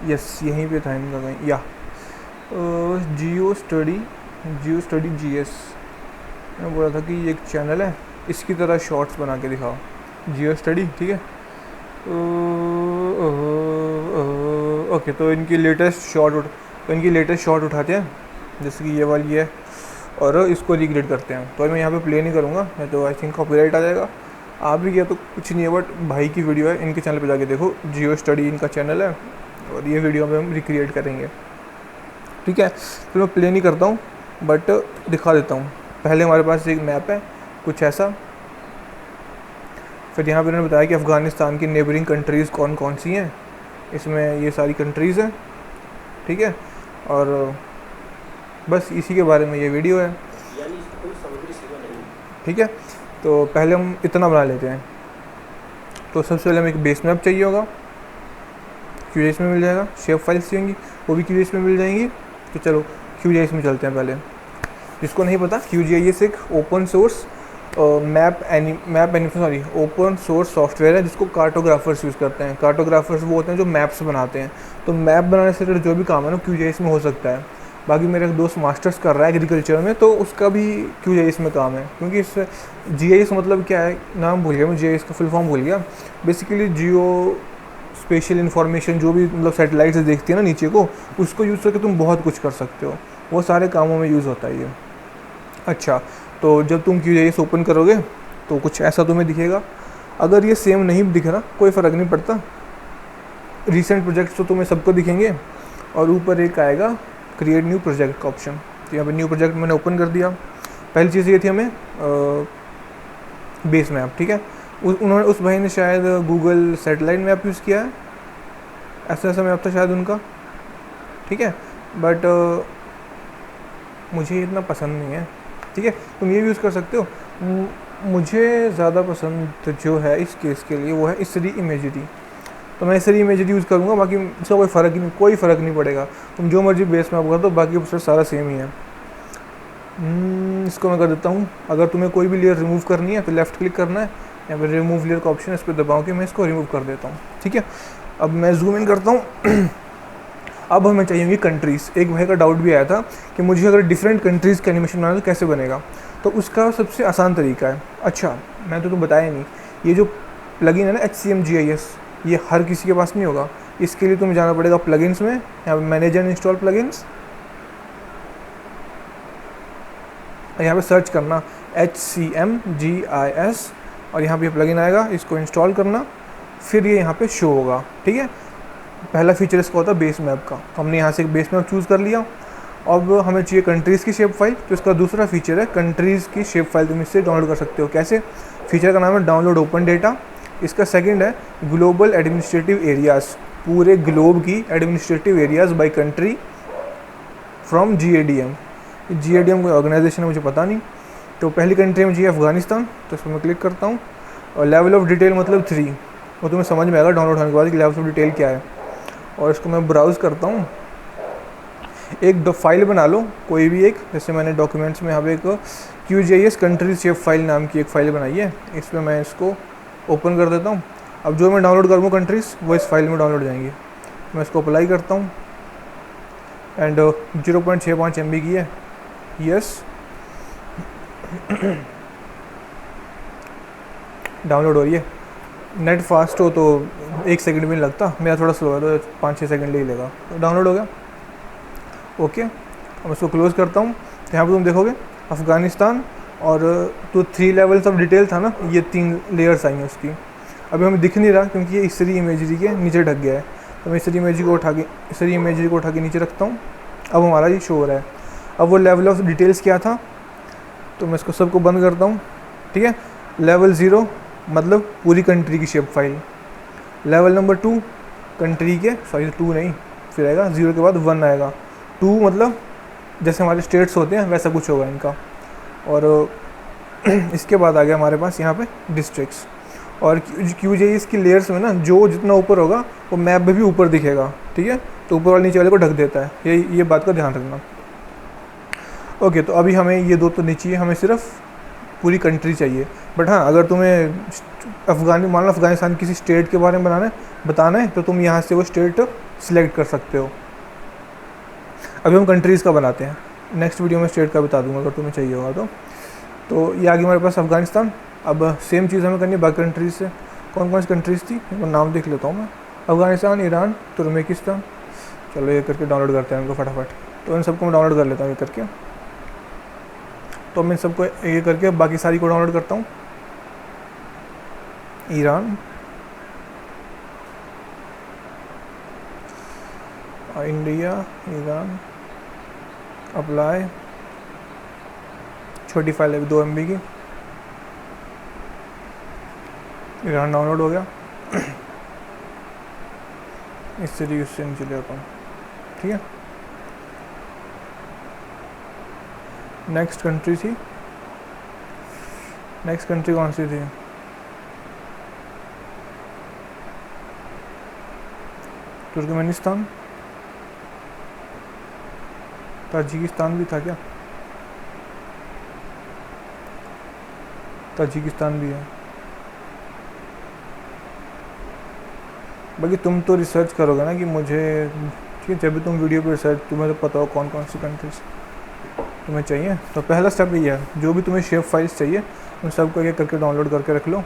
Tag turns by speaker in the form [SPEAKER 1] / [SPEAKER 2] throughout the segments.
[SPEAKER 1] Yes यहीं पे था इनका कहीं, या जियो स्टडी जीएस। मैं बोला था कि ये एक चैनल है, इसकी तरह शॉर्ट्स बना के दिखाओ, जियो स्टडी, ठीक है। ओके, तो इनकी लेटेस्ट शॉट उठाते हैं, जैसे कि ये वाली है, और इसको रिक्रिएट करते हैं। तो मैं यहाँ पे प्ले नहीं करूँगा, मैं तो आई थिंक कॉपीराइट आ जाएगा। आप भी किया तो कुछ नहीं है, बट भाई की वीडियो है, इनके चैनल पे जाके देखो, जियो स्टडी इनका चैनल है, और ये वीडियो में हम रिक्रिएट करेंगे, ठीक है। फिर मैं प्ले नहीं करता हूँ, बट दिखा देता हूँ। पहले हमारे पास एक मैप है कुछ ऐसा, फिर यहाँ पे उन्होंने बताया कि अफ़गानिस्तान की नेबरिंग कंट्रीज़ कौन कौन सी हैं, इसमें ये सारी कंट्रीज़ हैं, ठीक है। और बस इसी के बारे में ये वीडियो है,
[SPEAKER 2] यानी इसकी कोई समुद्री सीमा नहीं।
[SPEAKER 1] ठीक है। तो पहले हम इतना बना लेते हैं। तो सबसे पहले हमें एक बेस मैप चाहिए होगा, QGIS में मिल जाएगा। शेप फाइल्स चाहिए, वो भी QGIS में मिल जाएंगी। तो चलो QGIS में चलते हैं पहले। जिसको नहीं पता, QGIS एक open source open source software है, जिसको कार्टोग्राफर्स यूज़ करते हैं। कार्टोग्राफर्स वो होते हैं जो मैप्स बनाते हैं। तो मैप बनाने से रिलेटेड जो भी काम है ना, QGIS में हो सकता है। बाकी मेरा एक दोस्त मास्टर्स कर रहा है एग्रीकल्चर में, तो उसका भी QGIS में काम है, क्योंकि इस GIS मतलब क्या है, नाम भूल गया मैं, GIS का फुल फॉर्म भूल गया। बेसिकली जियो स्पेशल इन्फॉर्मेशन, जो भी मतलब सैटेलाइट से देखती है ना नीचे को, उसको यूज़ करके तुम बहुत कुछ कर सकते हो। वो सारे कामों में यूज़ होता है ये। अच्छा, तो जब तुम QGIS ओपन करोगे तो कुछ ऐसा तुम्हें दिखेगा। अगर ये सेम नहीं दिख रहा, कोई फ़र्क नहीं पड़ता, रीसेंट प्रोजेक्ट्स तो तुम्हें सबको दिखेंगे, और ऊपर एक आएगा क्रिएट न्यू प्रोजेक्ट का ऑप्शन। तो यहाँ पे न्यू प्रोजेक्ट मैंने ओपन कर दिया। पहली चीज़ ये थी हमें बेस मैप, ठीक है। उस भाई ने शायद गूगल सैटेलाइट मैप यूज़ किया है, ऐसा मैप था शायद उनका, ठीक है। बट मुझे इतना पसंद नहीं है, ठीक है। तुम ये भी यूज़ कर सकते हो। मुझे ज़्यादा पसंद जो है इस केस के लिए वो है इसरी इमेजरी। तो मैं इसरी इमेजरी यूज़ करूँगा, बाकी इसका कोई फ़र्क नहीं पड़ेगा। तुम जो मर्जी बेस में आप कर दो, बाकी प्रोसेस सारा सेम ही है। इसको मैं कर देता हूँ। अगर तुम्हें कोई भी लेयर रिमूव करनी है तो लेफ़्ट क्लिक करना है, या फिर रिमूव लेयर का ऑप्शन है, इस पर दबाऊँ कि मैं इसको रिमूव कर देता हूँ, ठीक है। अब मैं जूम इन करता हूँ। अब हमें चाहिए कंट्रीज़। एक भाई का डाउट भी आया था कि मुझे अगर डिफरेंट कंट्रीज़ का एनिमेशन बनाना तो कैसे बनेगा। तो उसका सबसे आसान तरीका है, अच्छा मैं तो बताया नहीं, ये जो प्लगइन है ना HCMGIS, ये हर किसी के पास नहीं होगा। इसके लिए तुम्हें जाना पड़ेगा प्लगइन्स में, यहाँ पे मैनेज एंड इंस्टॉल प्लगइन्स, यहाँ पे सर्च करना HCMGIS, और यहाँ पे प्लगइन आएगा, इसको इंस्टॉल करना, फिर ये यहाँ पे शो होगा, ठीक है। पहला फीचर इसका होता है बेस मैप का। हमने यहाँ से एक बेस मैप चूज़ कर लिया। अब हमें चाहिए कंट्रीज़ की शेप फाइल, तो इसका दूसरा फीचर है कंट्रीज़ की शेप फाइल। तुम इससे डाउनलोड कर सकते हो। कैसे? फीचर का नाम है डाउनलोड ओपन डेटा। इसका सेकंड है ग्लोबल एडमिनिस्ट्रेटिव एरियाज़, पूरे ग्लोब की administrative areas by country from GADM। GADM कोई ऑर्गेनाइजेशन है, मुझे पता नहीं। तो पहली कंट्री में चाहिए अफ़गानिस्तान, तो इसको मैं क्लिक करता हूँ। और लेवल ऑफ डिटेल मतलब 3, वो तुम्हें समझ में आएगा डाउनलोड होने के बाद कि लेवल ऑफ डिटेल क्या है। और इसको मैं ब्राउज़ करता हूँ। एक फाइल बना लो कोई भी एक, जैसे मैंने डॉक्यूमेंट्स में यहाँ पे एक QGIS कंट्री शेप फाइल नाम की एक फ़ाइल बनाई है, इसमें मैं इसको ओपन कर देता हूँ। अब जो मैं डाउनलोड करूँगा कंट्रीज़, वो इस फाइल में डाउनलोड हो जाएंगी। मैं इसको अप्लाई करता हूँ, एंड 0.65 MB की है, यस। डाउनलोड हो रही है। नेट फास्ट हो तो 1 सेकंड भी नहीं लगता, मेरा थोड़ा स्लो है तो 5-6 सेकंड ही लेगा। तो डाउनलोड हो गया, ओके। अब इसको क्लोज़ करता हूँ। तो यहाँ पर तुम देखोगे अफ़गानिस्तान, और तो 3 लेवल्स ऑफ डिटेल था ना, ये 3 लेयर्स आई हैं उसकी। अभी हमें दिख नहीं रहा क्योंकि ये इसरी इमेजरी के नीचे ढक गया है। तो मैं इसरी इमेजरी को उठा के नीचे रखता हूँ। अब हमारा ये शो हो रहा है। अब वो लेवल ऑफ डिटेल्स क्या था, तो मैं इसको सबको बंद करता हूँ, ठीक है। लेवल 0 मतलब पूरी कंट्री की shape file. Level number 2 country के, सॉरी 2 नहीं, फिर आएगा 0 के बाद 1 आएगा। 2 मतलब जैसे हमारे स्टेट्स होते हैं वैसा कुछ होगा इनका। और इसके बाद आ गया हमारे पास यहाँ पे डिस्ट्रिक्ट्स। और QGIS की लेयर्स में ना, जो जितना ऊपर होगा वो मैप में भी ऊपर दिखेगा, ठीक है। तो ऊपर वाले नीचे वाले को ढक देता है, ये बात का ध्यान रखना। ओके, तो अभी हमें ये 2 तो नहीं चाहिए, हमें सिर्फ पूरी कंट्री चाहिए। बट हाँ, अगर तुम्हें मान लो अफ़गानिस्तान किसी स्टेट के बारे में बताना है तो तुम यहाँ से वो स्टेट सिलेक्ट कर सकते हो। अभी हम कंट्रीज़ का बनाते हैं, नेक्स्ट वीडियो में स्टेट का बता दूंगा अगर तुम्हें चाहिए होगा तो ये आगे हमारे पास अफ़गानिस्तान। अब सेम चीज़ हमें करनी है बाकी कंट्रीज़ से। कौन कौन सी कंट्रीज़ थी इनको नाम देख लेता हूँ मैं। Afghanistan, Iran, Turkmenistan. चलो ये करके डाउनलोड करते हैं इनको फटाफट। तो इन सबको मैं डाउनलोड कर लेता हूँ ये करके। तो मैं इन सबको ये करके बाकी सारी को डाउनलोड करता हूँ। ईरान, इंडिया, ईरान, अप्लाई, छोटी फाइल है 2 MB की। ईरान डाउनलोड हो गया। इससे यूज से नीचे ले आता हूँ, ठीक है। नेक्स्ट कंट्री थी, नेक्स्ट कंट्री कौन सी थी? तुर्कमेनिस्तान, ताजिकिस्तान भी था क्या? ताजिकिस्तान भी है। बाकी तुम तो रिसर्च करोगे ना कि मुझे, ठीक है, जब भी तुम वीडियो पे रिसर्च, तुम्हें तो पता हो कौन कौन सी कंट्रीज तुम्हें चाहिए। तो पहला स्टेप ये है, जो भी तुम्हें शेप फाइल्स चाहिए उन सबको एक करके डाउनलोड करके रख लो।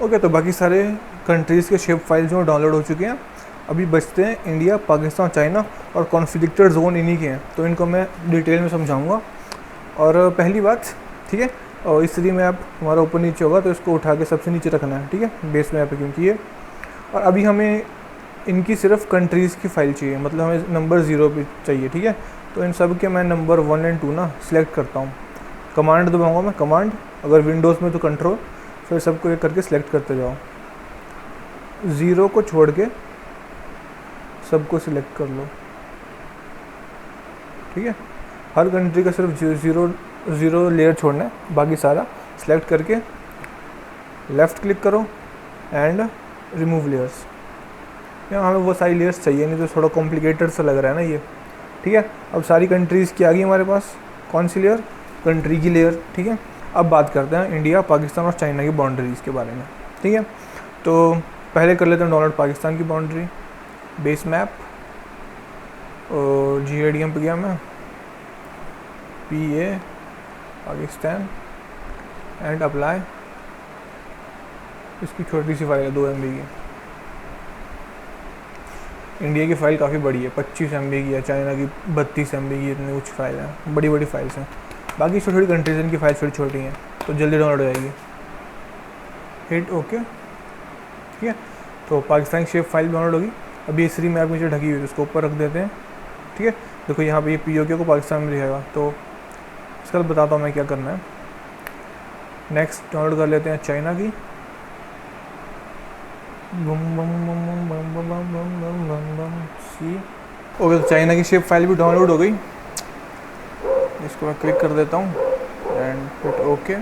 [SPEAKER 1] ओके, तो बाकी सारे कंट्रीज़ के शेप फाइल जो डाउनलोड हो चुके हैं। अभी बचते हैं इंडिया, पाकिस्तान, चाइना और कॉन्फ्लिक्टेड जोन इन्हीं के हैं। तो इनको मैं डिटेल में समझाऊंगा। और पहली बात, ठीक है, और इस 3 मैप हमारा ऊपर नीचे होगा तो इसको उठा के सबसे नीचे रखना है, ठीक है, बेस मैप है क्योंकि ये। और अभी हमें इनकी सिर्फ कंट्रीज़ की फ़ाइल चाहिए, मतलब हमें नंबर 0 पे चाहिए, ठीक है। तो इन सब के मैं नंबर 1 और 2 ना सिलेक्ट करता हूँ। कमांड दबाऊँगा मैं, कमांड, अगर विंडोज़ में तो कंट्रोल, फिर सबको एक करके सिलेक्ट करते जाओ। 0 को छोड़ के सबको सिलेक्ट कर लो, ठीक है। हर कंट्री का सिर्फ 0 लेयर छोड़ना है, बाकी सारा सिलेक्ट करके लेफ़्ट क्लिक करो एंड रिमूव लेयर्स। यहाँ हमें वो सारी लेयर्स चाहिए नहीं, तो थोड़ा कॉम्प्लिकेटेड सा लग रहा है ना ये, ठीक है। अब सारी कंट्रीज़ की आ गई हमारे पास। कौन सी लेयर? कंट्री की लेयर, ठीक है। अब बात करते हैं इंडिया, पाकिस्तान और चाइना की बाउंड्रीज़ के बारे में, ठीक है। तो पहले कर लेते हैं डाउनलोड पाकिस्तान की बाउंड्री। बेस मैप, और GADM पे गया मैं, PA पाकिस्तान एंड अप्लाई। इसकी छोटी सी फाइल है 2 MB की। इंडिया की फ़ाइल काफ़ी बड़ी है, 25 MB की है, चाइना की 32 MB की, इतनी ऊँची फाइल है, बड़ी बड़ी फाइल्स हैं। बाकी छोटी छोटी कंट्रीज इनकी फाइल छोटी छोटी हैं, तो जल्दी डाउनलोड हो जाएगी। हिट ओके, ठीक है। तो पाकिस्तान की शेप फाइल डाउनलोड होगी। अभी ये 3 मैप नीचे ढकी हुई है, उसको ऊपर रख देते हैं, ठीक है। देखो यहाँ पे ये POK को पाकिस्तान में दिखाएगा, तो इसका बताता हूँ मैं क्या करना है। नेक्स्ट डाउनलोड कर लेते हैं चाइना की। ओके, तो चाइना की शेप फाइल भी डाउनलोड हो गई। इसको मैं क्लिक कर देता हूँ एंड हिट ओके।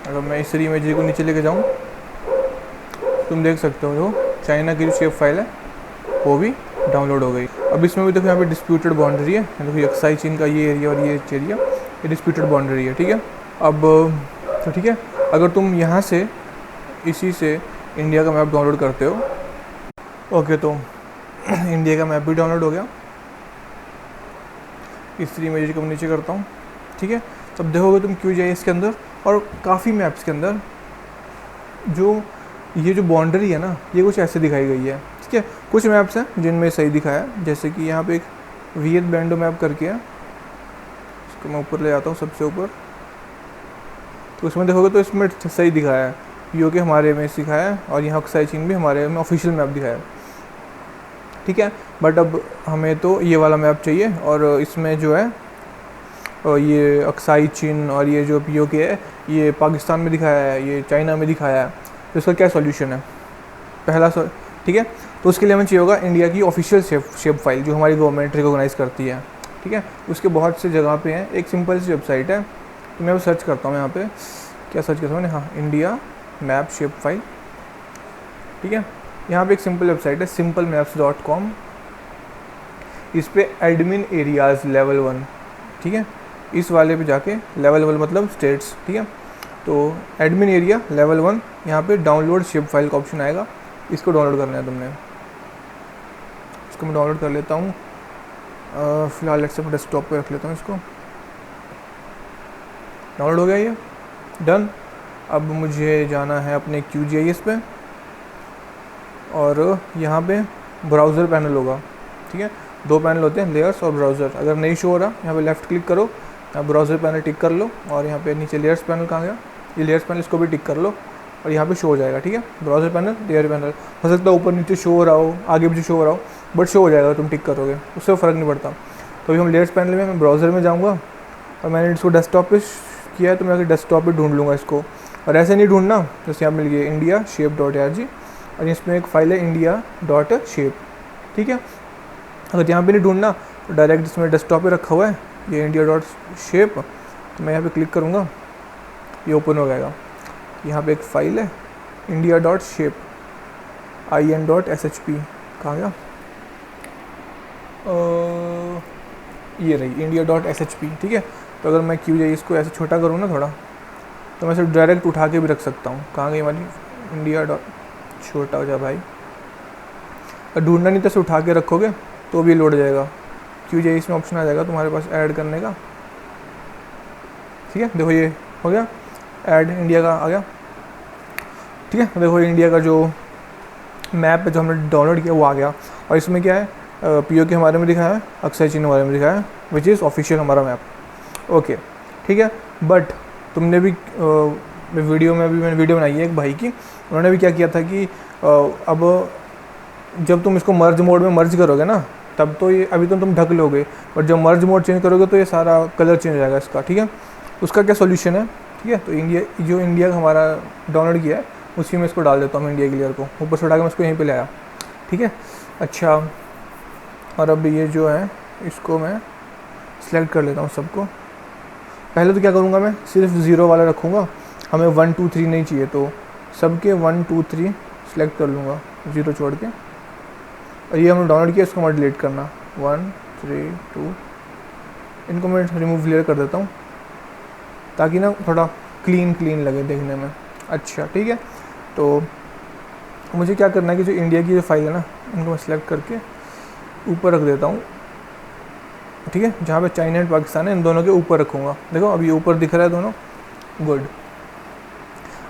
[SPEAKER 1] अगर मैं इस इमेज को नीचे लेके जाऊँ, तुम देख सकते हो जो चाइना की जो शेप फाइल है वो भी डाउनलोड हो गई। अब इसमें भी देखो यहाँ पे डिस्प्यूटेड बाउंड्री है, देखो यक्साई चीन का ये एरिया और ये एरिया, ये डिस्प्यूटेड बाउंड्री है, ठीक है। अब तो ठीक है, अगर तुम यहाँ से इसी से इंडिया का मैप डाउनलोड करते हो, ओके, तो इंडिया का मैप भी डाउनलोड हो गया। इस इमेज को मैं नीचे करता हूँ, ठीक है। तब देखोगे तुम QGIS के अंदर और काफ़ी मैप्स के अंदर जो ये जो बाउंड्री है ना, ये कुछ ऐसे दिखाई गई है, ठीक है। कुछ मैप्स हैं जिनमें सही दिखाया, जैसे कि यहाँ पे एक वियत बैंडो मैप करके है, इसको मैं ऊपर ले आता हूँ सबसे ऊपर। तो उसमें देखोगे तो इसमें सही दिखाया है, POK हमारे में सिखाया है और यहाँ अक्साई चीन भी हमारे में ऑफिशियल मैप दिखाया है, ठीक है। बट अब हमें तो ये वाला मैप चाहिए, और इसमें जो है और ये अक्साई चीन और ये जो POK है ये पाकिस्तान में दिखाया है, ये चाइना में दिखाया है। तो इसका क्या सॉल्यूशन है? पहला ठीक है, तो उसके लिए हमें चाहिए होगा इंडिया की ऑफिशियल शेप फाइल जो हमारी गवर्नमेंट रिकॉग्नाइज़ करती है, ठीक है। उसके बहुत से जगह पे हैं, एक सिंपल सी वेबसाइट है, तो मैं वो सर्च करता हूँ यहाँ पे, क्या सर्च करता हूँ मैंने, हाँ, इंडिया मैप शेप फाइल, ठीक है। यहाँ पे एक सिंपल वेबसाइट है simplemapscom, इस पर एडमिन एरियाज़ लेवल 1, ठीक है, इस वाले पे जाके लेवल 1 मतलब स्टेट्स, ठीक है। तो एडमिन एरिया लेवल 1, यहाँ पे डाउनलोड शेप फाइल का ऑप्शन आएगा, इसको डाउनलोड करना है तुमने। इसको मैं डाउनलोड कर लेता हूँ, फ़िलहाल लेट्स से डेस्कटॉप पे रख लेता हूँ इसको। डाउनलोड हो गया ये, डन। अब मुझे जाना है अपने QGIS पे और यहाँ पे ब्राउज़र पैनल होगा, ठीक है। 2 पैनल होते हैं, लेयर्स और ब्राउज़र। अगर नहीं शो हो रहा, यहाँ पे लेफ़्ट क्लिक करो, यहाँ ब्राउज़र पैनल टिक कर लो और यहाँ पे नीचे लेयर्स पैनल कहाँ गया, ये लेयर्स पैनल, इसको भी टिक कर लो और यहाँ पे शो हो जाएगा, ठीक है। ब्राउज़र पैनल, लेयर पैनल, हो सकता है ऊपर नीचे शो हो रहा हो, आगे पीछे शो हो रहा हो, बट शो हो जाएगा, तुम टिक करोगे, उससे फ़र्क नहीं पड़ता। तो अभी हम लेयर्स पैनल में, मैं ब्राउज़र में जाऊँगा और मैंने इसको डेस्कटॉप पे किया है, तो मैं अगर डेस्कटॉप पे ढूंढ लूँगा इसको। और ऐसे नहीं ढूंढना, जैसे यहाँ मिल गया इंडिया शेप .org और इसमें एक फ़ाइल है india.shape, ठीक है। अगर यहाँ पे नहीं ढूंढना तो डायरेक्ट इसमें डेस्कटॉप पे रखा हुआ है ये india.shape, तो मैं यहाँ पे क्लिक करूँगा, ये ओपन हो जाएगा। यहाँ पे एक फ़ाइल है india.shape in.shp, कहाँ गया, ये रही india.shp, ठीक है। तो अगर मैं QGIS को ऐसे छोटा करूँ ना थोड़ा, तो मैं इसे डायरेक्ट उठा के भी रख सकता हूँ। कहाँ गई हमारी इंडिया डॉट, छोटा हो जा भाई, अगर ढूंढना नहीं तो इसे उठा के रखोगे तो भी लोड जाएगा। QGIS में ऑप्शन आ जाएगा तुम्हारे पास ऐड करने का, ठीक है। देखो ये हो गया, ऐड इंडिया का आ गया, ठीक है। देखो इंडिया का जो मैप है जो हमने डाउनलोड किया वो आ गया। और इसमें क्या है, PO के हमारे में दिखाया है, अक्षय चिन्ह हमारे में दिखाया है, विच इज़ ऑफिशियल हमारा मैप, ओके, ठीक है। बट तुमने भी वीडियो में, अभी मैंने वीडियो बनाई है एक भाई की, उन्होंने भी क्या किया था कि अब जब तुम इसको मर्ज मोड में मर्ज करोगे ना, तब तो ये अभी तो तुम ढक लोगे, बट जब मर्ज मोड चेंज करोगे तो ये सारा कलर चेंज हो जाएगा इसका, ठीक है। उसका क्या सोल्यूशन है, ठीक है। तो इंडिया का हमारा डाउनलोड किया है, उसी में इसको डाल देता हूँ इंडिया की लेयर को, ऊपर से उठा के मैं इसको यहीं पे ले आया, ठीक है। अच्छा, और अब ये जो है इसको मैं सिलेक्ट कर लेता हूँ सबको। पहले तो क्या करूँगा, मैं सिर्फ 0 वाला रखूँगा, हमें 1 2 3 नहीं चाहिए, तो सबके 1 2 3 सेलेक्ट कर लूँगा 0 छोड़ के। और ये हमने डाउनलोड किया, इसको मैं डिलीट करना, 1 3 2, इनको मैं रिमूव लेयर कर देता हूँ ताकि ना थोड़ा क्लीन लगे देखने में। अच्छा, ठीक है। तो मुझे क्या करना है कि जो इंडिया की जो फाइल है ना, इनको मैं सेलेक्ट करके ऊपर रख देता हूँ, ठीक है। जहाँ पे चाइना एंड पाकिस्तान है, इन दोनों के ऊपर रखूँगा। देखो अब ये ऊपर दिख रहा है दोनों, गुड।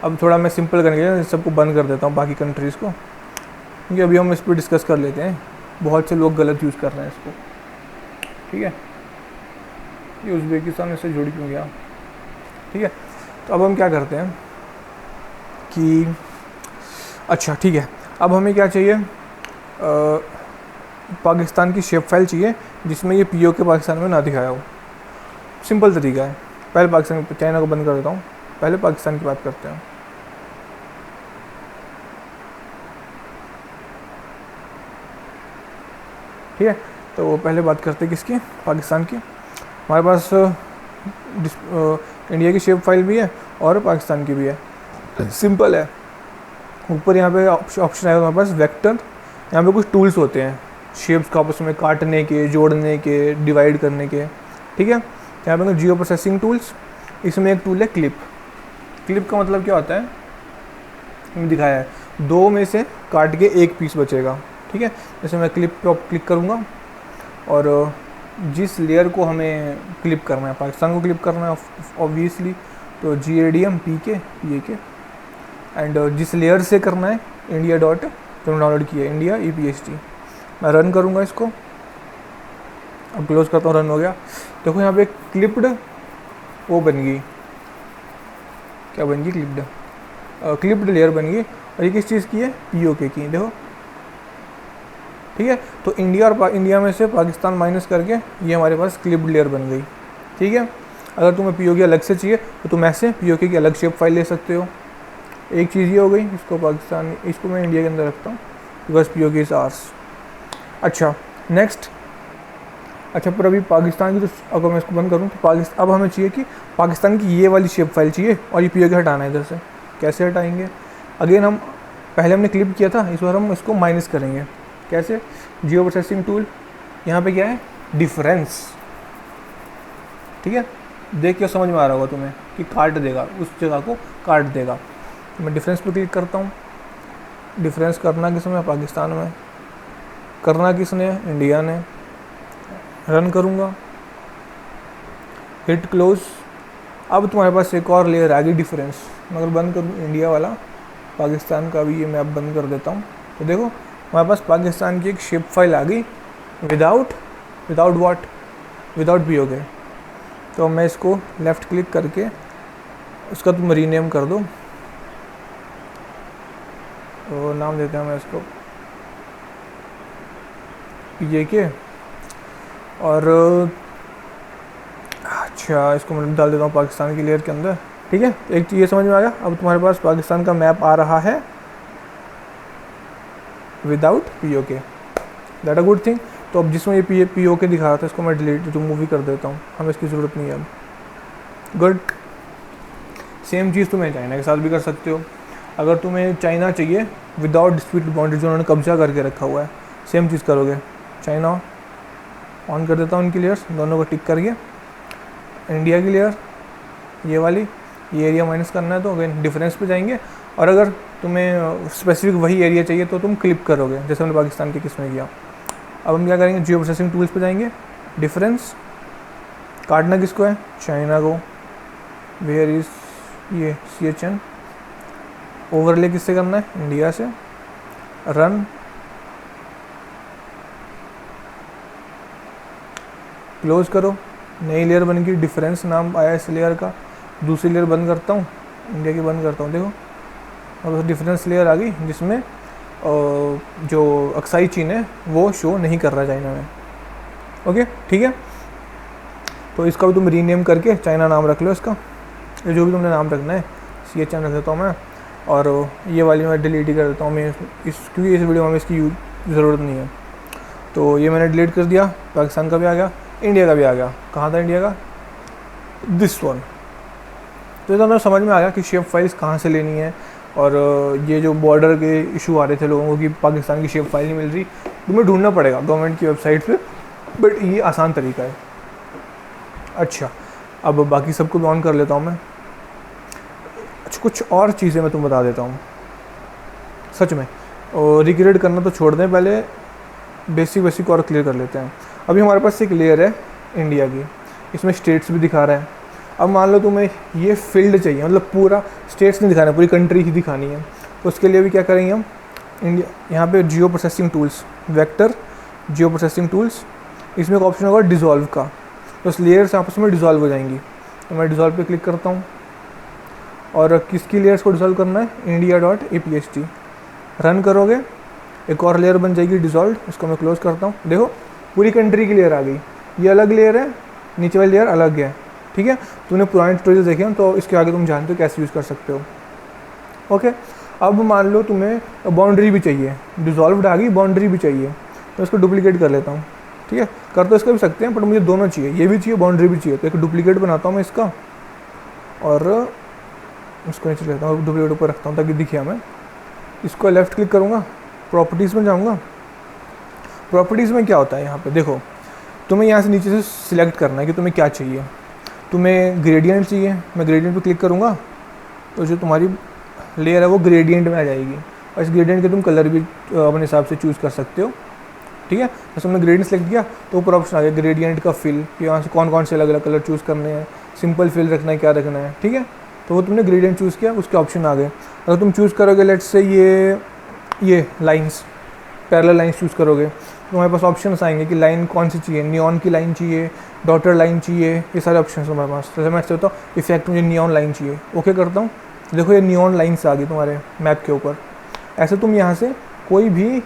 [SPEAKER 1] अब थोड़ा मैं सिंपल करने के लिए सबको बंद कर देता हूँ बाकी कंट्रीज़ को, क्योंकि अभी हम इस पर डिस्कस कर लेते हैं। बहुत से लोग गलत यूज़ कर रहे हैं इसको, ठीक है। ये उज़्बेकिस्तान इससे जुड़ क्यों गया, ठीक है। तो अब हम क्या करते हैं कि अच्छा, ठीक है, अब हमें क्या चाहिए, पाकिस्तान की शेप फाइल चाहिए जिसमें ये PO के पाकिस्तान में ना दिखाया हो। सिंपल तरीका है, पहले पाकिस्तान, चाइना को बंद कर देता हूँ, पहले पाकिस्तान की बात करते हैं। ठीक है, तो पहले बात करते हैं किसकी, पाकिस्तान की। हमारे पास इंडिया की शेप फाइल भी है और पाकिस्तान की भी है। सिंपल है, ऊपर यहाँ पे ऑप्शन आएगा हमारे पास वेक्टर, यहाँ पे कुछ टूल्स होते हैं शेप्स को आपस में काटने के, जोड़ने के, डिवाइड करने के, ठीक है। यहाँ पे जियो प्रोसेसिंग टूल्स, इसमें एक टूल है क्लिप। क्लिप का मतलब क्या होता है, दिखाया है 2 में से काट के 1 पीस बचेगा, ठीक है। जैसे मैं क्लिप पे क्लिक करूँगा और जिस लेयर को हमें क्लिप करना है, पाकिस्तान को क्लिप करना है ऑब्वियसली, तो GADM PK PAK, एंड जिस लेयर से करना है इंडिया डॉट, जो डाउनलोड किया है इंडिया EPST। मैं रन करूँगा इसको, अब क्लोज करता हूँ, रन हो गया। देखो यहाँ पे क्लिप्ड वो बन गई, क्या बन गई, क्लिप्ड लेयर बन गई। और ये किस चीज़ की है, POK की, देखो, ठीक है। तो इंडिया में से पाकिस्तान माइनस करके ये हमारे पास क्लिप्ड लेयर बन गई, ठीक है। अगर तुम्हें POK अलग से चाहिए तो तुम ऐसे POK की अलग शेप फाइल ले सकते हो। एक चीज़ ये हो गई, इसको पाकिस्तान, इसको मैं इंडिया के अंदर रखता हूँ बिकॉज POK इज़ आर्स। अच्छा, नेक्स्ट, अच्छा, पर अभी पाकिस्तान की, तो अगर मैं इसको बंद करूँ तो पाकिस्तान, अब हमें चाहिए कि पाकिस्तान की ये वाली शेप फाइल चाहिए और ये POK हटाना है इधर से। कैसे हटाएंगे, अगेन हम पहले हमने क्लिप किया था, इस बार हम इसको माइनस करेंगे। कैसे, जियो प्रोसेसिंग टूल, यहाँ पे क्या है, डिफरेंस, ठीक है। देख के समझ में आ रहा होगा तुम्हें कि काट देगा, उस जगह को काट देगा। तो मैं डिफरेंस पे क्लिक करता हूँ। डिफरेंस करना किसमें? पाकिस्तान में। करना किसने? इंडिया ने। रन करूँगा, हिट क्लोज। अब तुम्हारे पास एक और लेयर आ गई डिफरेंस। मैं अगर बंद करूँ इंडिया वाला, पाकिस्तान का भी ये मैप बंद कर देता हूँ, तो देखो हमारे पास पाकिस्तान की एक शेप फाइल आ गई विदाउट व्हाट, विदाउट POK। तो मैं इसको लेफ़्ट क्लिक करके उसका तुम रीनेम कर दो, तो नाम देते हैं मैं इसको PK। और अच्छा, इसको मैं डाल देता हूँ पाकिस्तान की लेयर के अंदर। ठीक है, एक चीज़ ये समझ में आ गया। अब तुम्हारे पास पाकिस्तान का मैप आ रहा है without POK, that a good thing. तो अब जिसमें ये POK दिखा रहा था, इसको मैं डिलीट रिमूव ही कर देता हूँ, हमें इसकी ज़रूरत नहीं है अब। गुड। सेम चीज़ तुम्हें चाइना के साथ भी कर सकते हो। अगर तुम्हें चाइना चाहिए विदाउट डिस्प्यूट बाउंड्री, जो उन्होंने कब्जा करके रखा हुआ है, सेम चीज़ करोगे। चाइना ऑन कर देता हूँ उनकी लेयर्स, दोनों को टिक करके। इंडिया की लेयर ये वाली, ये एरिया माइनस करना है तो अगेन डिफरेंस पे जाएंगे। और अगर तुम्हें स्पेसिफिक वही एरिया चाहिए तो तुम क्लिप करोगे, जैसे हमने पाकिस्तान के किस में किया। अब हम क्या करेंगे? जियो प्रोसेसिंग टूल्स पे जाएंगे, डिफरेंस। काटना किसको है? चाइना को। वेयर इज ये CHN। ओवरले किससे करना है? इंडिया से। रन। क्लोज करो, नई लेयर बन गई, डिफरेंस नाम आया इस लेयर का। दूसरी लेयर बंद करता हूँ, इंडिया की बंद करता हूँ। देखो अब डिफरेंस लेयर आ गई, जिसमें जो अक्साई चीन है वो शो नहीं कर रहा चाइना में। ओके, ठीक है। तो इसका भी तुम रीनेम करके चाइना नाम रख लो इसका, ये जो भी तुमने नाम रखना है। CHN रख देता हूँ मैं, और ये वाली मैं डिलीट ही कर देता हूँ मैं क्योंकि इस वीडियो में इसकी ज़रूरत नहीं है। तो ये मैंने डिलीट कर दिया। पाकिस्तान का भी आ गया, इंडिया का भी आ गया। कहाँ था इंडिया का? This one. तो हमें समझ में आ गया कि शेप फाइल्स कहाँ से लेनी है। और ये जो बॉर्डर के इशू आ रहे थे लोगों को कि पाकिस्तान की शेप फाइल नहीं मिल रही, तुम्हें ढूंढना पड़ेगा गवर्नमेंट की वेबसाइट पे, बट ये आसान तरीका है। अच्छा, अब बाकी सबको भी ऑन कर लेता हूँ मैं। अच्छा, कुछ और चीज़ें मैं तुम्हें बता देता हूँ सच में। और रिक्रिएट करना तो छोड़ दें, पहले बेसिक और क्लियर कर लेते हैं। अभी हमारे पास एक लेयर है इंडिया की, इसमें स्टेट्स भी दिखा रहा है। अब मान लो तुम्हें ये फील्ड चाहिए, मतलब पूरा स्टेट्स नहीं दिखाना, पूरी कंट्री ही दिखानी है। तो उसके लिए भी क्या करेंगे हम? इंडिया, यहाँ पे जियो प्रोसेसिंग टूल्स, वेक्टर जियो प्रोसेसिंग टूल्स, इसमें एक ऑप्शन होगा डिज़ोल्व का। तो उस लेयर्स आपस में डिज़ोल्व हो जाएंगी। तो मैं डिज़ोल्व पे क्लिक करता हूँ, और किसकी लेयर्स को डिज़ोल्व करना है? India.apst। रन करोगे, एक और लेयर बन जाएगी डिज़ोल्व। इसको मैं क्लोज करता हूँ। देखो पूरी कंट्री की लेयर आ गई। ये अलग लेयर है, नीचे वाली लेयर अलग है। ठीक है, तुमने पुराने ट्यूटोरियल देखे हैं तो इसके आगे तुम जानते हो कैसे यूज़ कर सकते हो। ओके, अब मान लो तुम्हें बाउंड्री भी चाहिए, डिज़ोल्व्ड आ गई, बाउंड्री भी चाहिए, तो इसको डुप्लीकेट कर लेता हूँ। ठीक है, कर तो इसका भी सकते हैं, बट मुझे दोनों चाहिए, ये भी चाहिए, बाउंड्री भी चाहिए। तो एक डुप्लीकेट बनाता हूँ मैं इसका, और इसको नीचे लेता हूँ, डुप्लीकेट ऊपर रखता हूँ ताकि दिखे हमें। इसको लेफ़्ट क्लिक करूँगा, प्रॉपर्टीज़ में जाऊँगा। प्रॉपर्टीज़ में क्या होता है? यहाँ पे देखो, तुम्हें यहाँ से नीचे से सिलेक्ट करना है कि तुम्हें क्या चाहिए। तुम्हें ग्रेडियंट चाहिए, मैं ग्रेडियंट पे क्लिक करूँगा तो जो तुम्हारी लेयर है वो ग्रेडियंट में आ जाएगी। और इस ग्रेडियंट के तुम कलर भी अपने हिसाब से चूज़ कर सकते हो। ठीक है, जैसे हमने ग्रेडियंट सेलेक्ट किया तो ऊपर ऑप्शन आ गया ग्रेडियंट का फिल, कि यहाँ से कौन कौन से अलग अलग कलर चूज़ करने हैं, सिंपल फिल रखना है, क्या रखना है। ठीक है, तो वो तुमने ग्रेडियंट चूज़ किया, उसके ऑप्शन आ गए। अगर तुम चूज़ करोगे लेट्स से ये लाइन्स, पैरेलल लाइन्स चूज़ करोगे तो हमारे पास ऑप्शंस आएंगे कि लाइन कौन सी चाहिए, नियॉन की लाइन चाहिए, डॉटर लाइन चाहिए, ये सारे ऑप्शंस हमारे पास। जैसे मैं ऐसे होता हूँ इफेक्ट, मुझे नियॉन लाइन चाहिए, ओके करता हूँ। देखो ये नियॉन लाइन्स आ गई तुम्हारे मैप के ऊपर। ऐसे तुम यहाँ से कोई भी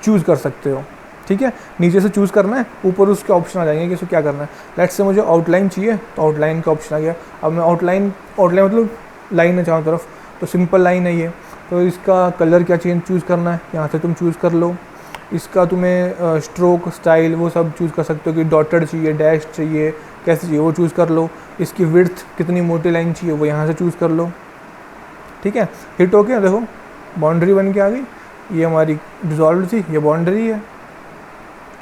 [SPEAKER 1] चूज़ कर सकते हो। ठीक है, नीचे से चूज़ करना है, ऊपर उसके ऑप्शन आ जाएंगे कि इसको क्या करना है। लेट्स से मुझे आउटलाइन चाहिए तो आउटलाइन का ऑप्शन आ गया। अब मैं आउटलाइन मतलब लाइन है चारों तरफ, तो सिंपल लाइन है ये। तो इसका कलर क्या चाहिए चूज़ करना है, यहाँ से तुम चूज़ कर लो। इसका तुम्हें स्ट्रोक स्टाइल वो सब चूज़ कर सकते हो कि डॉटेड चाहिए, डैश चाहिए, कैसे चाहिए वो चूज़ कर लो। इसकी विड्थ कितनी मोटी लाइन चाहिए वो यहाँ से चूज़ कर लो। ठीक है, हिट हो गया, देखो बाउंड्री बन के आ गई। ये हमारी डिज़ोल्व थी, ये बाउंड्री है।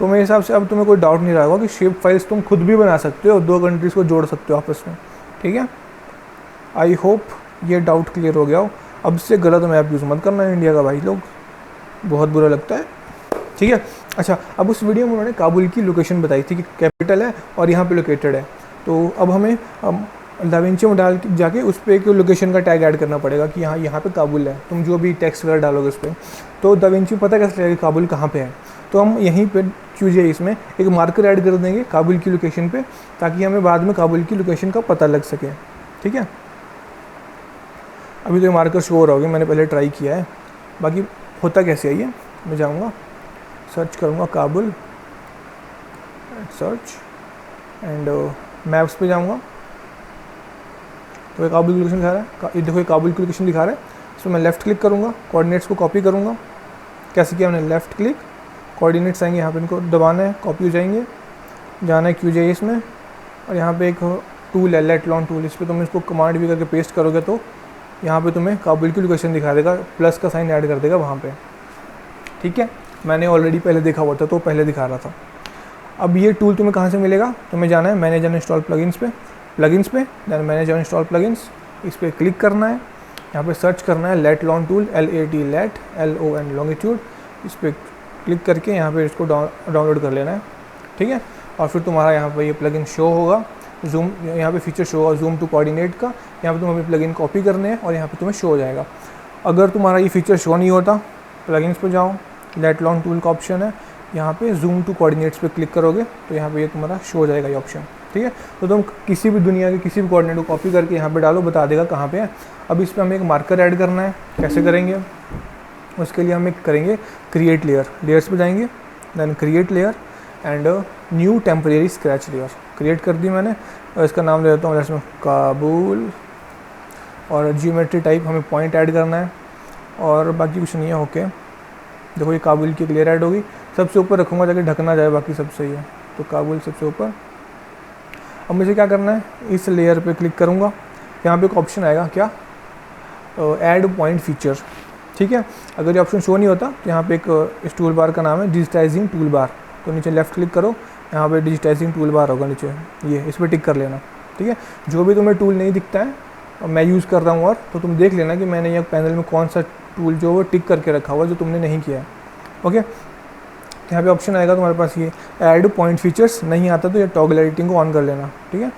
[SPEAKER 1] तो मेरे हिसाब से अब तुम्हें कोई डाउट नहीं रहा होगा कि शेप फाइल्स तुम खुद भी बना सकते हो, 2 कंट्रीज़ को जोड़ सकते हो आपस में, ठीक है। आई होप ये डाउट क्लियर हो गया हो। अब से गलत मैप यूज़ मत करना इंडिया का भाई लोग, बहुत बुरा लगता है, ठीक है। अच्छा, अब उस वीडियो में उन्होंने काबुल की लोकेशन बताई थी कि कैपिटल है और यहाँ पे लोकेटेड है। तो अब हमें दाविंची में डाल के जाके उस पर एक लोकेशन का टैग ऐड करना पड़ेगा कि यहाँ पे काबुल है। तुम जो भी टेक्स्ट वगैरह डालोगे उस पर, तो दाविंची पता कैसे चलेगा कि काबुल कहाँ पे है। तो हम यहीं पे चूजे इसमें एक मार्कर ऐड कर देंगे काबुल की लोकेशन पे, ताकि हमें बाद में काबुल की लोकेशन का पता लग सके, ठीक है। अभी तो ये मार्कर शो हो रहा होगा, मैंने पहले ट्राई किया है। बाकी होता कैसे है ये, मैं जाऊँगा सर्च करूँगा काबुल, सर्च एंड मैप्स पे जाऊँगा, तो ये काबुल की लोकेशन दिखा रहा है। ये देखो ये काबुल की लोकेशन दिखा रहा है। इसमें मैं लेफ़्ट क्लिक करूँगा, कोऑर्डिनेट्स को कॉपी करूँगा। कैसे किया मैंने, लेफ़्ट क्लिक, कोऑर्डिनेट्स आएंगे, यहाँ पे इनको दबाना है, कॉपी हो जाएंगे, जाना है QGIS में, और यहाँ पे एक टूल है लेट लॉन टूल, इस पर तुम इसको कमांड भी करके पेस्ट करोगे तो यहाँ पे तुम्हें काबुल की लोकेशन दिखा देगा, प्लस का साइन ऐड कर देगा वहाँ पे, ठीक है। मैंने ऑलरेडी पहले देखा हुआ था तो पहले दिखा रहा था। अब ये टूल तुम्हें कहाँ से मिलेगा, तुम्हें जाना है मैनेज एंड इंस्टॉल प्लगइन्स पे, then manage and install plugins, इस पर क्लिक करना है, यहाँ पे सर्च करना है lat lon tool, LAT lat LON longitude, इस पर क्लिक करके यहाँ पे इसको डाउनलोड कर लेना है, ठीक है। और फिर तुम्हारा यहाँ पे ये प्लगइन शो होगा, जूम, यहाँ पे फीचर शो होगा जूम टू कोऑर्डिनेट का, यहाँ पे तुम अपने प्लगइन कॉपी करने हैं और यहाँ पे तुम्हें शो हो जाएगा। अगर तुम्हारा ये फीचर शो नहीं होता, प्लगइन्स पे जाओ, लेट लॉन टूल का ऑप्शन है, यहाँ पे जूम टू कोऑर्डिनेट्स पे क्लिक करोगे तो यहाँ पे ये तुम्हारा शो हो जाएगा ये ऑप्शन, ठीक है। तो तुम किसी भी दुनिया के किसी भी कोऑर्डिनेट को कॉपी करके यहाँ पे डालो, बता देगा कहाँ पे है। अब इस पर हमें एक मार्कर ऐड करना है, कैसे करेंगे, उसके लिए हम एक करेंगे क्रिएट लेयर, लेयर्स पे जाएंगे, then create layer and new temporary scratch layer, create कर दी मैंने। और इसका नाम दे देता हूँ इसमें काबुल, और जियोमेट्री टाइप हमें पॉइंट ऐड करना है, और बाकी कुछ नहीं है। ओके, देखो ये काबुल की लेयर ऐड होगी, सबसे ऊपर रखूँगा ताकि ढकना जाए, बाकी सब सही है। तो काबुल सबसे ऊपर। अब मुझे क्या करना है, इस लेयर पे क्लिक करूँगा, यहाँ पे एक ऑप्शन आएगा क्या, ऐड पॉइंट फीचर, ठीक है। अगर ये ऑप्शन शो नहीं होता तो यहाँ पे एक इस टूल बार का नाम है डिजिटाइजिंग टूल बार, तो नीचे लेफ़्ट क्लिक करो, यहाँ पे डिजिटाइजिंग टूल बार होगा नीचे, ये इस पर टिक कर लेना, ठीक है। जो भी तुम्हें टूल नहीं दिखता है और मैं यूज़ कर रहा हूँ, और तो तुम देख लेना कि मैंने ये पैनल में कौन सा टूल जो वो टिक करके रखा हुआ जो तुमने नहीं किया है। ओके, तो यहाँ पे ऑप्शन आएगा तुम्हारे पास ये ऐड पॉइंट फीचर्स, नहीं आता तो ये टॉगल एडिटिंग को ऑन कर लेना, ठीक है।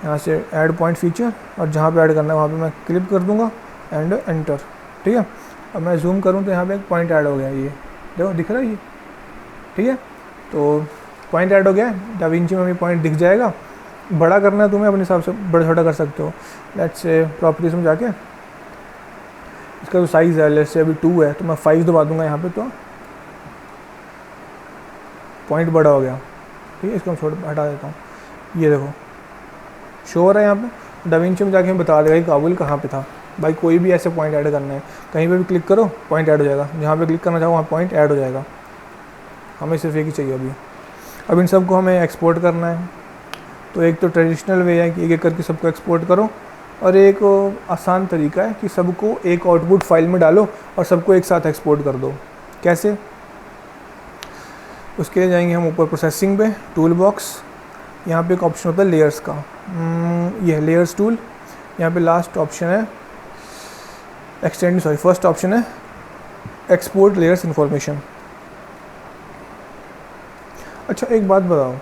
[SPEAKER 1] यहाँ से ऐड पॉइंट फीचर, और जहाँ पे ऐड करना है वहाँ पे मैं क्लिक कर दूँगा एंड एंटर, ठीक है। अब मैं जूम करूँ तो यहाँ पे एक पॉइंट ऐड हो गया, ये देखो दिख रहा है ये, ठीक है। तो पॉइंट ऐड हो गया, डाविंची में भी पॉइंट दिख जाएगा। बड़ा करना है तुम्हें अपने हिसाब से बड़ा छोटा कर सकते हो। लेट्स से प्रॉपर्टीज में जाके इसका जो साइज़ है, लेट्स से अभी 2 है तो मैं 5 दबा दूंगा यहाँ पे, तो पॉइंट बड़ा हो गया, ठीक है। इसको मैं छोटा हटा देता हूँ, ये देखो शो हो रहा है यहाँ पे। डाविंची में जाके हमें बता देगा कि काबुल कहाँ पे था। भाई कोई भी ऐसे पॉइंट ऐड करना है, कहीं पे भी क्लिक करो पॉइंट ऐड हो जाएगा, जहाँ पे क्लिक करना चाहो वहाँ पॉइंट ऐड हो जाएगा। हमें सिर्फ एक ही चाहिए अभी। अब इन सबको हमें एक्सपोर्ट करना है, तो एक तो ट्रेडिशनल वे है कि एक एक करके सबको एक्सपोर्ट करो, और एक आसान तरीका है कि सबको एक आउटपुट फाइल में डालो और सबको एक साथ एक्सपोर्ट कर दो। कैसे, उसके लिए जाएंगे हम ऊपर प्रोसेसिंग पे, टूल बॉक्स, यहाँ पे एक ऑप्शन होता है लेयर्स का, ये लेयर्स टूल, यहाँ पे लास्ट ऑप्शन है एक्सटेंड, सॉरी फर्स्ट ऑप्शन है एक्सपोर्ट लेयर्स इन्फॉर्मेशन। अच्छा एक बात बताओ,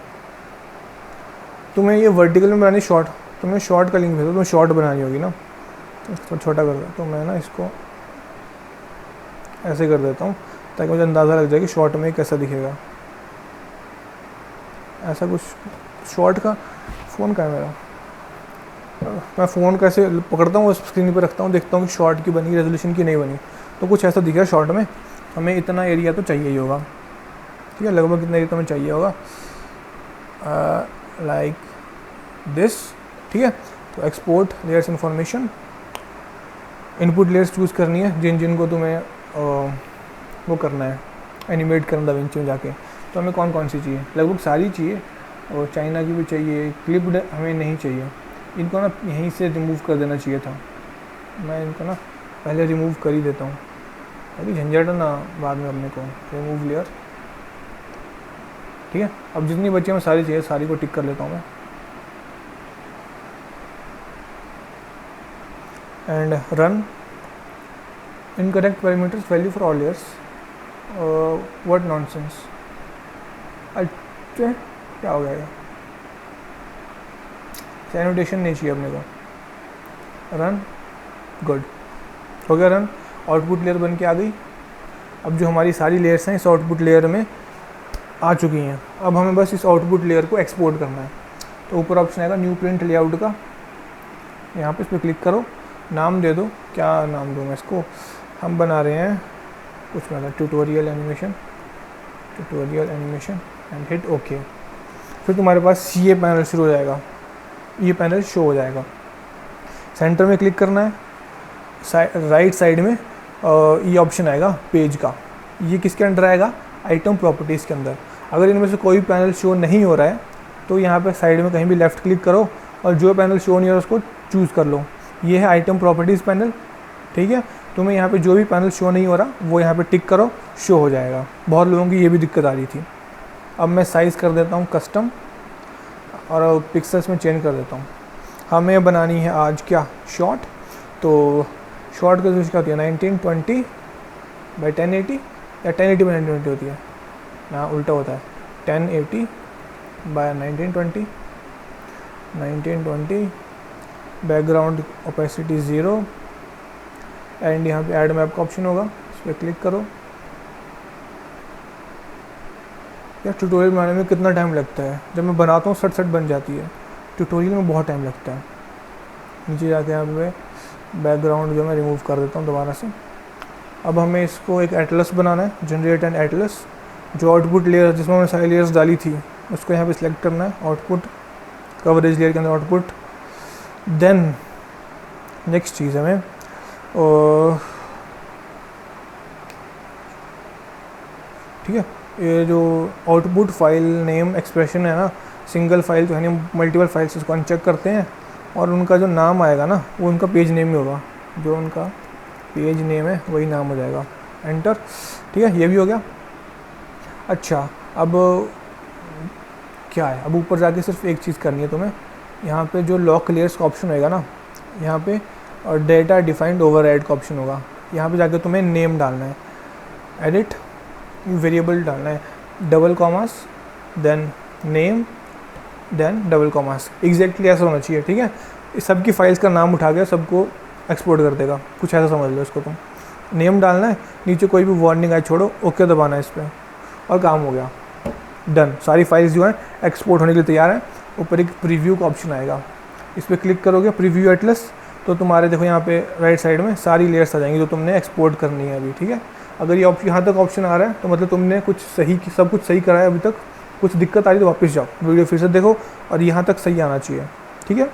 [SPEAKER 1] तुम्हें ये वर्टिकल में बनानी शॉर्ट, तुम्हें शॉर्ट का लिंक भेजो, तुम्हें शॉर्ट बनानी होगी ना, इसको छोटा कर दो। तो मैं ना इसको ऐसे कर देता हूँ ताकि मुझे अंदाज़ा लग जाए कि शॉर्ट में कैसा दिखेगा। ऐसा कुछ शॉर्ट का, फ़ोन का है मेरा, मैं फ़ोन कैसे पकड़ता हूँ स्क्रीन पे रखता हूँ, देखता हूँ कि शॉर्ट की बनी रेजोल्यूशन की नहीं बनी, तो कुछ ऐसा दिखेगा शॉर्ट में। हमें इतना एरिया तो चाहिए ही होगा, ठीक है। लगभग कितना एरिया तो हमें चाहिए होगा, लाइक दिस, ठीक है। तो export layers information, input layers choose करनी है जिन जिन को तुम्हें वो करना है, एनिमेट करना दाविंची में जाके। तो हमें कौन कौन सी चाहिए, लगभग सारी चाहिए, और चाइना की भी चाहिए, क्लिप्ड हमें नहीं चाहिए, इनको ना यहीं से रिमूव कर देना चाहिए था। मैं इनको ना पहले रिमूव कर ही देता हूँ, अभी झंझट है ना बाद में अपने को। रिमूव लेयर, ठीक है, अब जितनी बची हैं मैं सारी चाहिए, सारी को टिक कर लेता हूँ मैं। And run incorrect parameters value for all years, what nonsense. अच्छा क्या हो गया, सैनिटेशन नहीं चाहिए अपने को। रन, गुड, हो गया रन। आउटपुट लेयर बन के आ गई। अब जो हमारी सारी लेयर्स हैं इस आउटपुट लेयर में आ चुकी हैं। अब हमें बस इस आउटपुट लेयर को एक्सपोर्ट करना है। तो ऊपर ऑप्शन आएगा न्यू प्रिंट लेआउट का, यहाँ पे इस पर क्लिक करो, नाम दे दो, क्या नाम दूँ मैं इसको, हम बना रहे हैं कुछ मतलब tutorial animation and hit okay. फिर तुम्हारे पास ये पैनल शुरू हो जाएगा, ये पैनल शो हो जाएगा। सेंटर में क्लिक करना है, राइट साइड में ये ऑप्शन आएगा पेज का, ये किसके अंडर आएगा, आइटम प्रॉपर्टीज़ के अंदर। अगर इनमें से कोई पैनल शो नहीं हो रहा है तो यहाँ पे साइड में कहीं भी लेफ़्ट क्लिक करो और जो पैनल शो नहीं हो रहा उसको चूज़ कर लो। ये है आइटम प्रॉपर्टीज़ पैनल, ठीक है। तुम्हें यहाँ पे जो भी पैनल शो नहीं हो रहा वो यहाँ पे टिक करो, शो हो जाएगा। बहुत लोगों की ये भी दिक्कत आ रही थी। अब मैं साइज़ कर देता हूँ कस्टम और पिक्सल्स में चेंज कर देता हूँ। हमें बनानी है आज क्या, शॉर्ट। तो शॉर्ट का जो क्या होती है 1920 बाई 1080 या 1080 बाई 1920 होती है, यहाँ उल्टा होता है 1080 बाय 1920 बैकग्राउंड ओपेसिटी 0 एंड यहाँ पे ऐड मैप का ऑप्शन होगा, इस पर क्लिक करो। यार ट्यूटोरियल बनाने में कितना टाइम लगता है, जब मैं बनाता हूँ सट बन जाती है, ट्यूटोरियल में बहुत टाइम लगता है। नीचे जाके यहाँ पे बैकग्राउंड जो मैं रिमूव कर देता हूँ दोबारा से। अब हमें इसको एक एटलस बनाना है, जनरेट एन एटलस। जो आउटपुट लेयर जिसमें मैंने सारी लेयर्स डाली थी उसको यहाँ पे सिलेक्ट करना है, आउटपुट कवरेज लेयर के अंदर आउटपुट। देन नेक्स्ट चीज़ हमें ठीक है, ये जो आउटपुट फाइल नेम एक्सप्रेशन है ना, सिंगल फाइल तो है नहीं, मल्टीपल फाइल्स, इसको अनचेक करते हैं और उनका जो नाम आएगा ना वो उनका पेज नेम में होगा, जो उनका पेज नेम है वही नाम हो जाएगा। एंटर, ठीक है, ये भी हो गया। अच्छा अब क्या है, अब ऊपर जाके सिर्फ एक चीज़ करनी है तुम्हें, यहाँ पे जो लॉक लेयर्स का ऑप्शन होएगा ना, यहाँ पे और डेटा डिफाइंड ओवरराइड का ऑप्शन होगा, यहाँ पे जाके तुम्हें नेम डालना है, एडिट वेरिएबल डालना है, double commas then name then double commas, exactly ऐसा होना चाहिए, ठीक है। इस सब की फाइल्स का नाम उठा के सबको एक्सपोर्ट कर देगा, कुछ ऐसा समझ लो इसको तुम। नेम डालना है, नीचे कोई भी वार्निंग आए छोड़ो, ओके दबाना है इस पर और काम हो गया, डन। सारी फाइल्स जो हैं एक्सपोर्ट होने के लिए तैयार हैं। ऊपर एक प्रीव्यू का ऑप्शन आएगा, इस पर क्लिक करोगे प्रीव्यू एटलस, तो तुम्हारे देखो यहाँ पे राइट साइड में सारी लेयर्स आ जाएंगी जो तुमने एक्सपोर्ट करनी है अभी, ठीक है। अगर ये यहाँ तक ऑप्शन आ रहा है तो मतलब तुमने कुछ सही, सब कुछ सही करा है अभी तक, कुछ दिक्कत आ रही तो वापस जाओ, वीडियो फिर से देखो और यहाँ तक सही आना चाहिए, ठीक है।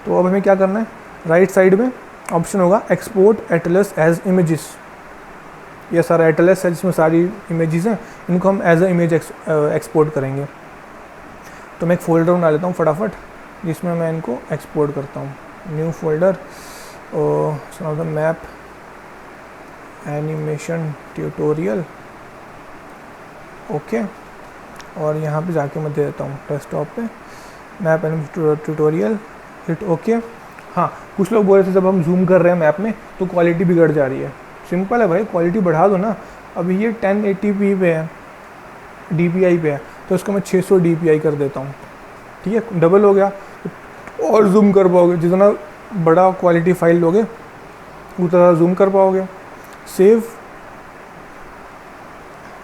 [SPEAKER 1] तो अब हमें क्या करना है, राइट साइड में ऑप्शन होगा एक्सपोर्ट एटलस एज इमेजेस। ये सारा एटलस है जिसमें सारी इमेजेस हैं, इनको हम एज अ इमेज एक्सपोर्ट करेंगे। तो मैं एक फ़ोल्डर बना लेता हूँ फटाफट जिसमें मैं इनको एक्सपोर्ट करता हूँ। न्यू फोल्डर और मैप एनिमेशन ट्यूटोरियल, ओके। और यहाँ पे जाके मैं दे देता हूँ डेस्कटॉप पे map animation tutorial, hit okay. हाँ, कुछ लोग बोल रहे थे जब हम जूम कर रहे हैं मैप में तो क्वालिटी बिगड़ जा रही है। सिंपल है भाई, क्वालिटी बढ़ा दो ना। अभी ये 1080p पे है, DPI पे है, तो इसको मैं 600 DPI कर देता हूँ, ठीक है, डबल हो गया। तो और जूम कर पाओगे, जितना बड़ा क्वालिटी फाइल लोगे उतना जूम कर पाओगे। सेव,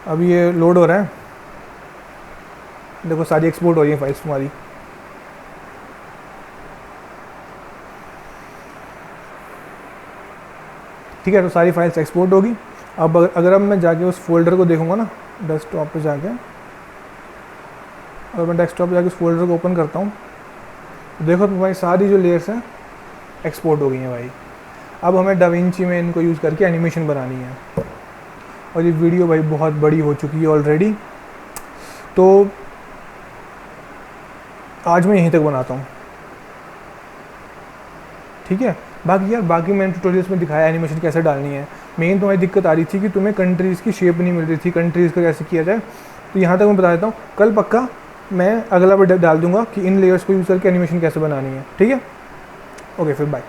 [SPEAKER 1] अभी ये लोड हो रहा है, देखो सारी एक्सपोर्ट हो रही है फाइल्स तुम्हारी। ठीक है, तो सारी फाइल्स एक्सपोर्ट होगी। अब अगर मैं जाके उस फोल्डर को देखूंगा ना डेस्कटॉप पे जाके, अगर मैं डेस्कटॉप पे जाके उस फोल्डर को ओपन करता हूँ तो देखो तुम्हारी सारी जो लेयर्स हैं एक्सपोर्ट हो गई हैं भाई। अब हमें डाविंची में इनको यूज़ करके एनिमेशन बनानी है। और ये वीडियो भाई बहुत बड़ी हो चुकी है ऑलरेडी, तो आज मैं यहीं तक बनाता हूँ, ठीक है। बाकी यार बाकी मैंने ट्यूटोरियल्स में दिखाया एनिमेशन कैसे डालनी है। मेन तुम्हारी दिक्कत आ रही थी कि तुम्हें कंट्रीज़ की शेप नहीं मिल रही थी, कंट्रीज़ का कैसे किया जाए। तो यहाँ तक मैं बता देता हूँ, कल पक्का मैं अगला वीडियो डाल दूंगा कि इन लेयर्स को यूज़ करके एनिमेशन कैसे बनानी है, ठीक है। ओके फिर बाय।